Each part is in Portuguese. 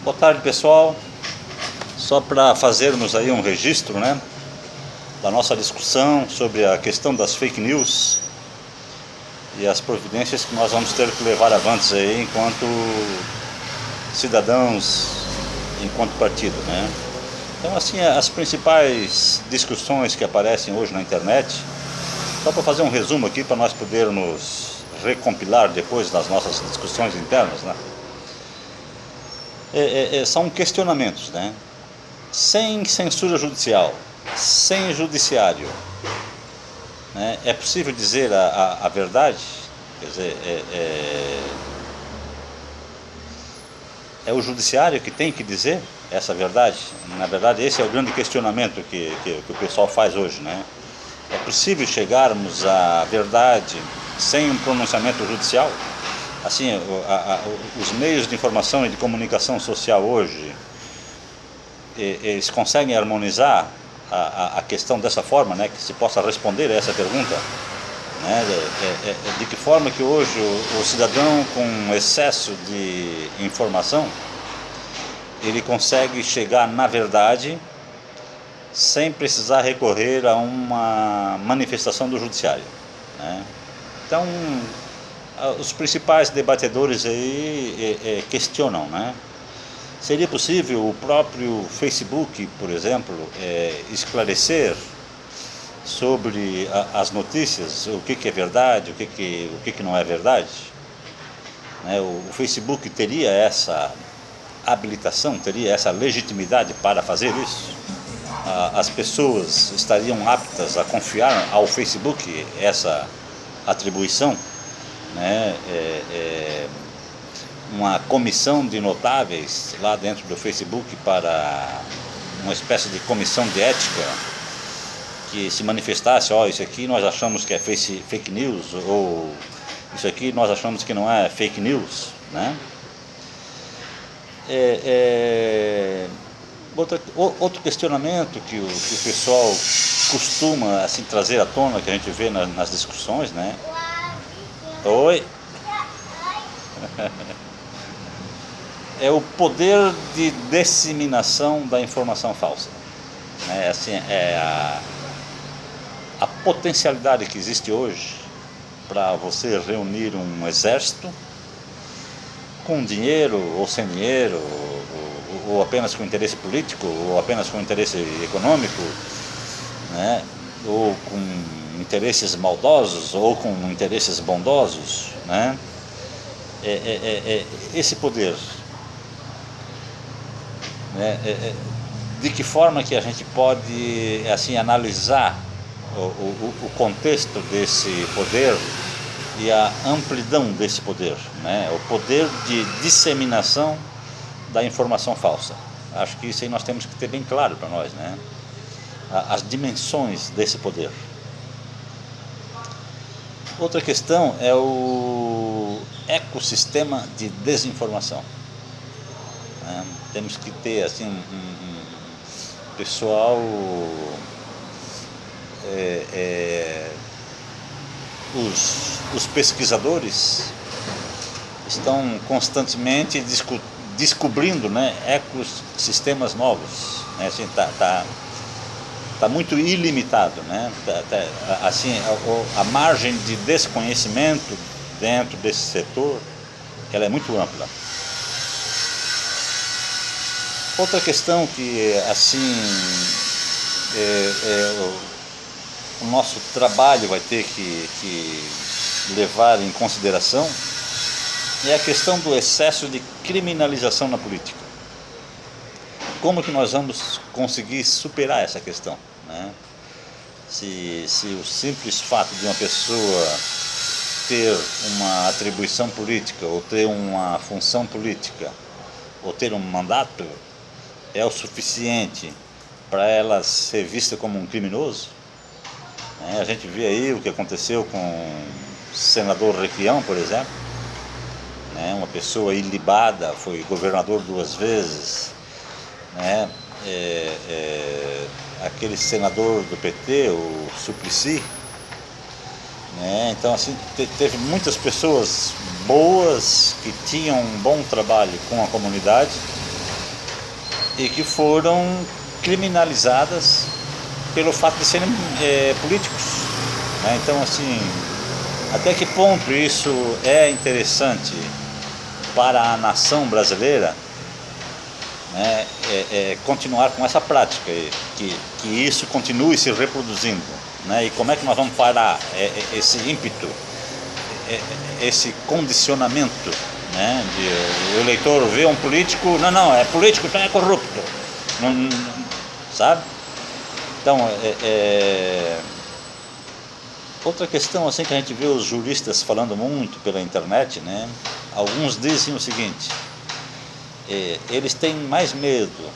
Boa tarde, pessoal. Só para fazermos aí um registro, né, da nossa discussão sobre a questão das fake news e as providências que nós vamos ter que levar avante aí enquanto cidadãos, enquanto partido, né? Então, assim, as principais discussões que aparecem hoje na internet, só para fazer um resumo aqui para nós podermos recompilar depois das nossas discussões internas, né? São questionamentos, né? Sem censura judicial, sem judiciário, né? É possível dizer a verdade? Quer dizer, é o judiciário que tem que dizer essa verdade? Na verdade, esse é o grande questionamento que o pessoal faz hoje, né? É possível chegarmos à verdade sem um pronunciamento judicial? Assim, os meios de informação e de comunicação social hoje, eles conseguem harmonizar a questão dessa forma, né, que se possa responder a essa pergunta, né, de que forma que hoje o cidadão com excesso de informação, ele consegue chegar na verdade sem precisar recorrer a uma manifestação do judiciário, né? Então, os principais debatedores aí questionam, né? Seria possível o próprio Facebook, por exemplo, esclarecer sobre as notícias, o que é verdade, o que não é verdade? Né? O Facebook teria essa habilitação, teria essa legitimidade para fazer isso? As pessoas estariam aptas a confiar ao Facebook essa atribuição? Né? Uma comissão de notáveis lá dentro do Facebook para uma espécie de comissão de ética que se manifestasse, isso aqui nós achamos que é fake news, ou isso aqui nós achamos que não é fake news, né? Outro questionamento que o pessoal costuma assim trazer à tona, que a gente vê nas discussões, né? Oi. É o poder de disseminação da informação falsa, né? Assim, a potencialidade que existe hoje para você reunir um exército com dinheiro ou sem dinheiro, ou apenas com interesse político, ou apenas com interesse econômico, né? Ou com interesses maldosos, ou com interesses bondosos, né? Esse poder, né? De que forma que a gente pode assim analisar o contexto desse poder e a amplidão desse poder, né? O poder de disseminação da informação falsa. Acho que isso aí nós temos que ter bem claro para nós, né? As dimensões desse poder. Outra questão é o ecossistema de desinformação, né? Temos que ter assim um pessoal, os pesquisadores estão constantemente descobrindo, né, ecossistemas novos, né? Assim, tá muito ilimitado, né? Assim, a margem de desconhecimento dentro desse setor, ela é muito ampla. Outra questão que assim o nosso trabalho vai ter que levar em consideração é a questão do excesso de criminalização na política. Como que nós vamos conseguir superar essa questão, né? Se o simples fato de uma pessoa ter uma atribuição política, ou ter uma função política, ou ter um mandato, é o suficiente para ela ser vista como um criminoso, né? A gente vê aí o que aconteceu com o senador Requião, por exemplo, né? Uma pessoa ilibada, foi governador 2 vezes, né? Aquele senador do PT, o Suplicy, né? Então, assim, teve muitas pessoas boas que tinham um bom trabalho com a comunidade e que foram criminalizadas pelo fato de serem políticos, né? Então, assim, até que ponto isso é interessante para a nação brasileira, né? Continuar com essa prática, que isso continue se reproduzindo, né? E como é que nós vamos parar esse ímpeto, esse condicionamento, né? O eleitor vê um político, não, é político, então é corrupto, não, sabe? Então, outra questão assim que a gente vê os juristas falando muito pela internet, né? Alguns dizem o seguinte: eles têm mais medo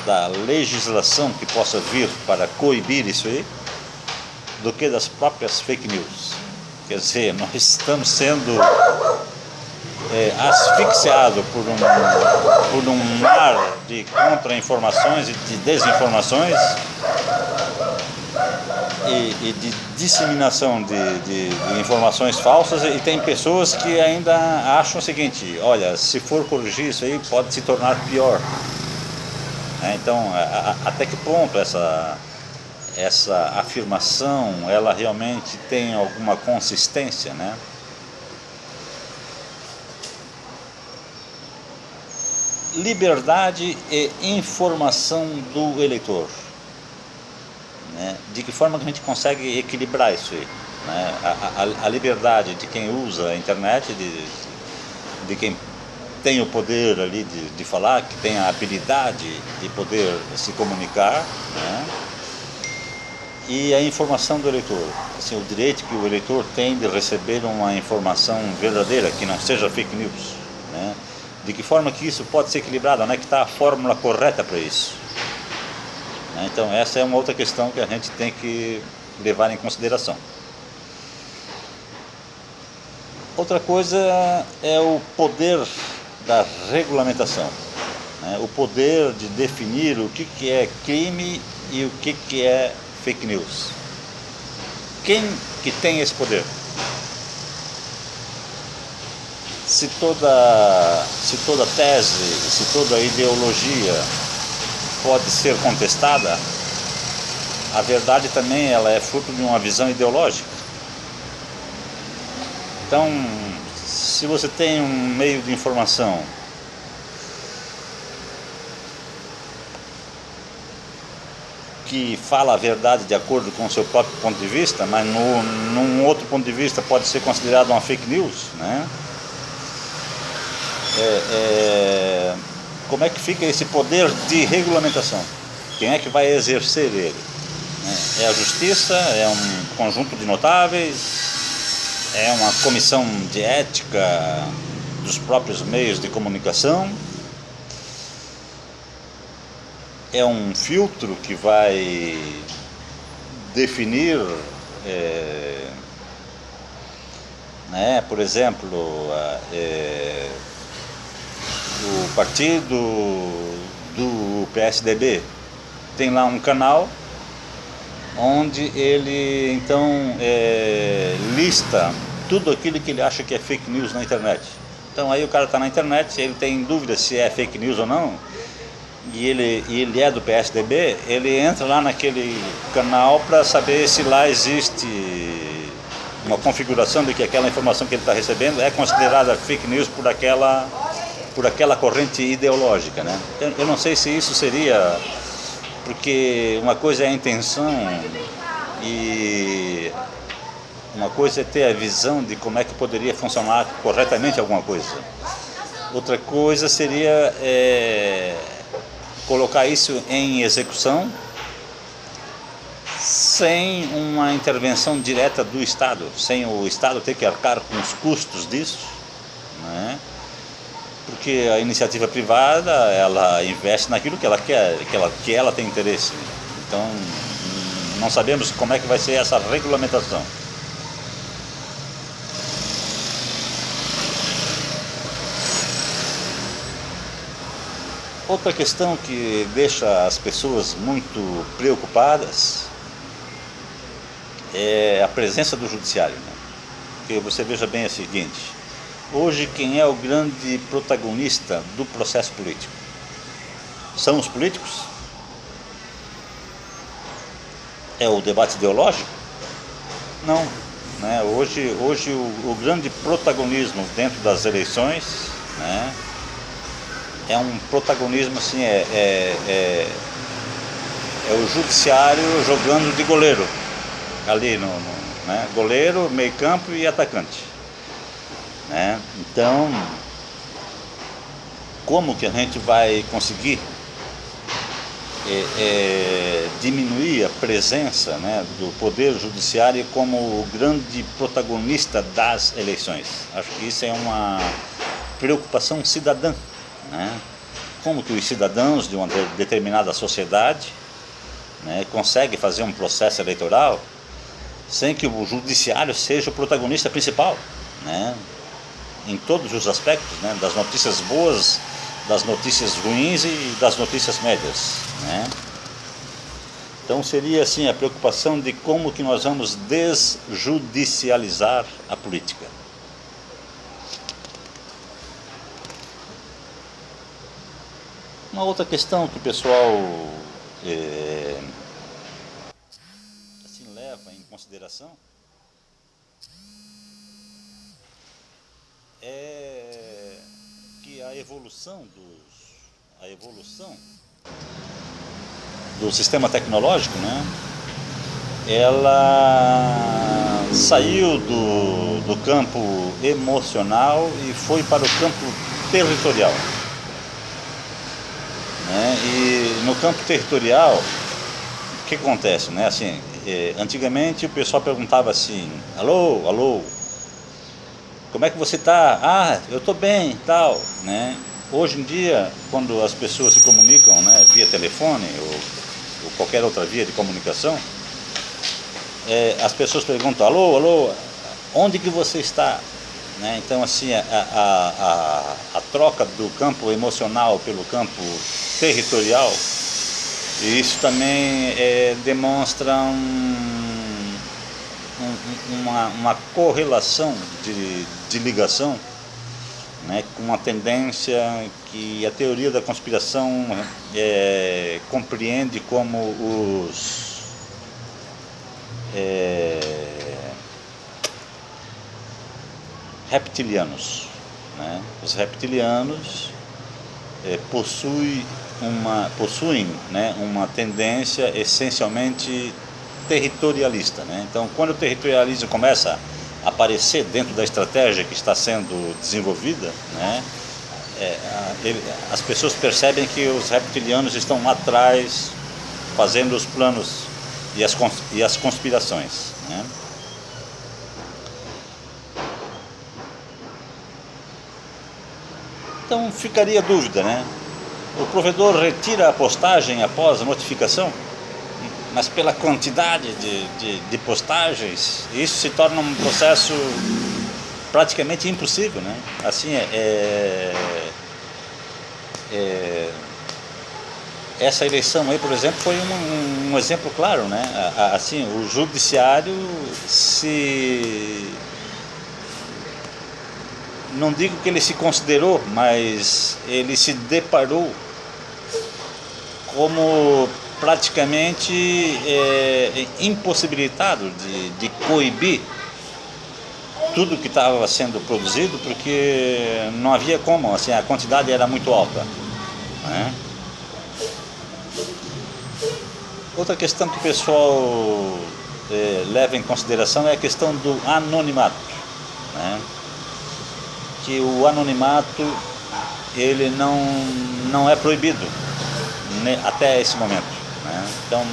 da legislação que possa vir para coibir isso aí do que das próprias fake news. Quer dizer, nós estamos sendo asfixiados por um mar de contra-informações e de desinformações e de disseminação de informações falsas, e tem pessoas que ainda acham o seguinte: olha, se for corrigir isso aí pode se tornar pior, né? Então, até que ponto essa afirmação ela realmente tem alguma consistência, né? Liberdade e informação do eleitor, né? De que forma que a gente consegue equilibrar isso aí, né? A liberdade de quem usa a internet, de quem tem o poder ali de falar, que tem a habilidade de poder se comunicar, né? E a informação do eleitor, assim, o direito que o eleitor tem de receber uma informação verdadeira, que não seja fake news, né? De que forma que isso pode ser equilibrado, onde é que está a fórmula correta para isso? Então, essa é uma outra questão que a gente tem que levar em consideração. Outra coisa é o poder da regulamentação, né? O poder de definir o que é crime e o que é fake news. Quem que tem esse poder? Se toda tese, se toda ideologia pode ser contestada, a verdade também ela é fruto de uma visão ideológica. Então, se você tem um meio de informação que fala a verdade de acordo com o seu próprio ponto de vista, mas num outro ponto de vista pode ser considerado uma fake news, né? Como é que fica esse poder de regulamentação? Quem é que vai exercer ele? É a justiça? É um conjunto de notáveis? É uma comissão de ética dos próprios meios de comunicação? É um filtro que vai definir, né, por exemplo, o partido do PSDB tem lá um canal onde ele então lista tudo aquilo que ele acha que é fake news na internet. Então aí o cara está na internet, ele tem dúvida se é fake news ou não, e ele é do PSDB, ele entra lá naquele canal para saber se lá existe uma configuração de que aquela informação que ele está recebendo é considerada fake news por aquela corrente ideológica, né? Eu não sei se isso seria, porque uma coisa é a intenção e uma coisa é ter a visão de como é que poderia funcionar corretamente alguma coisa. Outra coisa seria colocar isso em execução sem uma intervenção direta do Estado, sem o Estado ter que arcar com os custos disso, né? Porque a iniciativa privada, ela investe naquilo que ela quer, que ela tem interesse. Então, não sabemos como é que vai ser essa regulamentação. Outra questão que deixa as pessoas muito preocupadas é a presença do judiciário, né? Porque você veja bem o seguinte: hoje quem é o grande protagonista do processo político? São os políticos? É o debate ideológico? Não. Né? Hoje o grande protagonismo dentro das eleições, né, é um protagonismo assim, é o judiciário jogando de goleiro ali né, goleiro, meio campo e atacante, né? Então, como que a gente vai conseguir diminuir a presença, né, do poder judiciário como o grande protagonista das eleições? Acho que isso é uma preocupação cidadã, né? Como que os cidadãos de uma determinada sociedade, né, conseguem fazer um processo eleitoral sem que o judiciário seja o protagonista principal, né, em todos os aspectos, né, das notícias boas, das notícias ruins e das notícias médias, né? Então seria assim a preocupação de como que nós vamos desjudicializar a política. Uma outra questão que o pessoal assim, leva em consideração é que a evolução do sistema tecnológico, né, ela saiu do campo emocional e foi para o campo territorial, né? E no campo territorial, o que acontece, né? Assim, antigamente o pessoal perguntava assim: alô, alô, como é que você está? Ah, eu estou bem, tal, né? Hoje em dia, quando as pessoas se comunicam, né, via telefone ou qualquer outra via de comunicação, as pessoas perguntam: alô, alô, onde que você está? Né? Então, assim, a troca do campo emocional pelo campo territorial, e isso também demonstra uma correlação de ligação, né, com uma tendência que a teoria da conspiração compreende como os reptilianos, né? Os reptilianos possuem né, uma tendência essencialmente territorialista, né? Então, quando o territorialismo começa a aparecer dentro da estratégia que está sendo desenvolvida, né, as pessoas percebem que os reptilianos estão lá atrás fazendo os planos e as conspirações, né? Então ficaria a dúvida, né? O provedor retira a postagem após a notificação, mas pela quantidade de postagens, isso se torna um processo praticamente impossível, né? Assim, essa eleição aí, por exemplo, foi um exemplo claro, né? Assim, o judiciário não digo que ele se considerou, mas ele se deparou como praticamente impossibilitado de coibir tudo que estava sendo produzido, porque não havia como, assim, a quantidade era muito alta, né? Outra questão que o pessoal leva em consideração é a questão do anonimato, né? Que o anonimato ele não é proibido, né, até esse momento, né? Então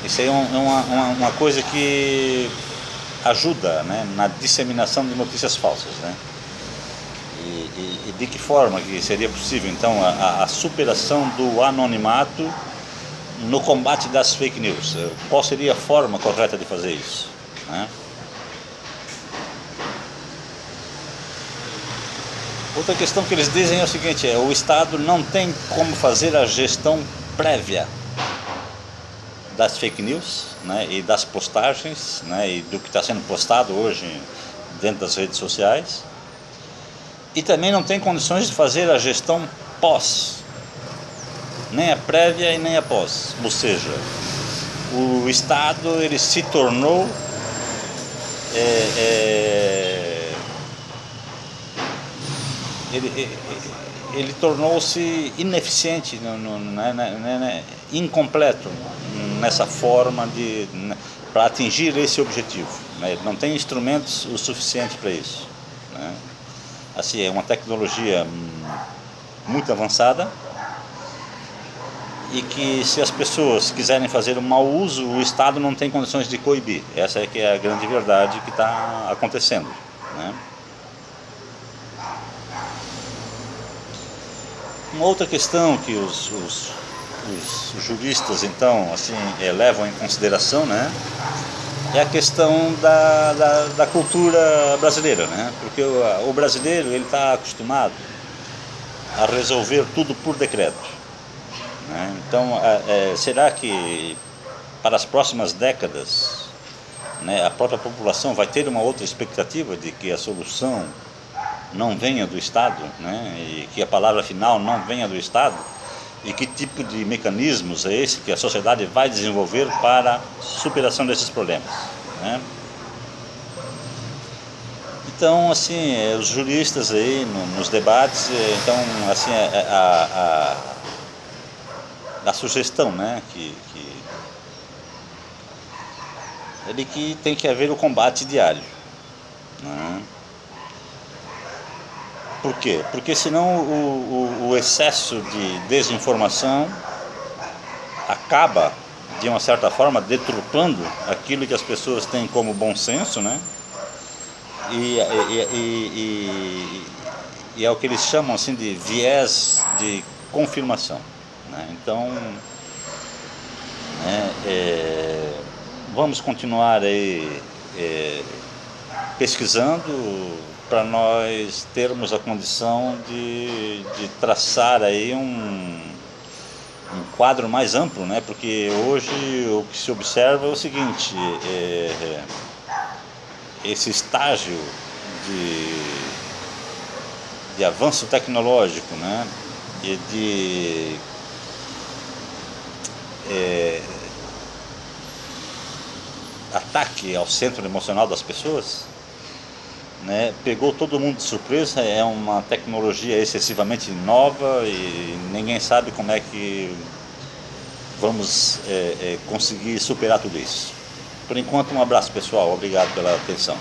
isso aí é uma coisa que ajuda, né, na disseminação de notícias falsas, né? E de que forma que seria possível então a superação do anonimato no combate das fake news? Qual seria a forma correta de fazer isso, né? Outra questão que eles dizem é o seguinte: o Estado não tem como fazer a gestão prévia das fake news, né, e das postagens, né, e do que está sendo postado hoje dentro das redes sociais, e também não tem condições de fazer a gestão pós, nem a prévia e nem a pós. Ou seja, o Estado ele se tornou ele tornou-se ineficiente, incompleto nessa forma para atingir esse objetivo. Ele não tem instrumentos o suficiente para isso. Assim, é uma tecnologia muito avançada e que, se as pessoas quiserem fazer um mau uso, o Estado não tem condições de coibir. Essa é que é a grande verdade que está acontecendo, né? Uma outra questão que os juristas, então, assim, levam em consideração, né, é a questão da cultura brasileira, né? Porque o brasileiro ele está acostumado a resolver tudo por decreto, né? Então, será que para as próximas décadas, né, a própria população vai ter uma outra expectativa de que a solução não venha do Estado, né, e que a palavra final não venha do Estado? E que tipo de mecanismos é esse que a sociedade vai desenvolver para a superação desses problemas, né? Então, assim, os juristas aí nos debates, então, assim, a sugestão, né, que tem que haver o combate diário, né? Por quê? Porque senão o excesso de desinformação acaba, de uma certa forma, deturpando aquilo que as pessoas têm como bom senso, né? E é o que eles chamam assim de viés de confirmação, né? Então, né, vamos continuar aí pesquisando para nós termos a condição de traçar aí um quadro mais amplo, né? Porque hoje o que se observa é o seguinte: esse estágio de avanço tecnológico, né, e de ataque ao centro emocional das pessoas, né, pegou todo mundo de surpresa. É uma tecnologia excessivamente nova e ninguém sabe como é que vamos conseguir superar tudo isso. Por enquanto, um abraço, pessoal. Obrigado pela atenção.